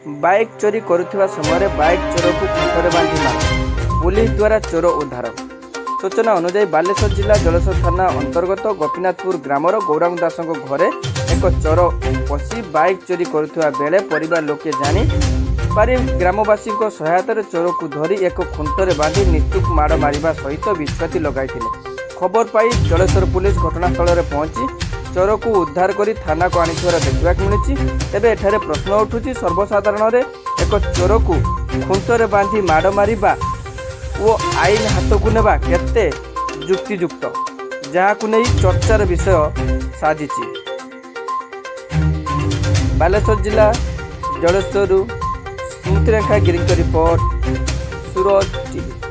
Bike चोरी करुवा समय bike चोर को खुंटरे बांधि मार पुलिस द्वारा चोर उद्धार। सूचना अनुसार बालेश्वर जिला जलसर थाना अंतर्गत गोपीनाथपुर ग्रामर गौरांग दास घरे एक चोर पशि बाइक चोरी करुवा बेले परिवार लोके जानी पारि ग्रामवासी सहायतार चोर को धरी एक खुंटरे बांधि निस्तुक माड़ मारिबा सहित विश्वासी लगाइथिले। खबर पाई जलेश्वर पुलिस घटनास्थल में पहुंची चोर को उद्धार कर थाना को आनी देखा मिली। तेज एठारे प्रश्न उठुची सर्वसाधारण एक चोर को खुंटरे बांधि माड़ मारिबा ओ आईन हाथ को नेबा केते युक्तियुक्त जहां नहीं चर्चार विषय साजिची। बालेश्वर जिला जलेश्वर स्मृतिरेखा गिरी रिपोर्ट सूरज टीवी।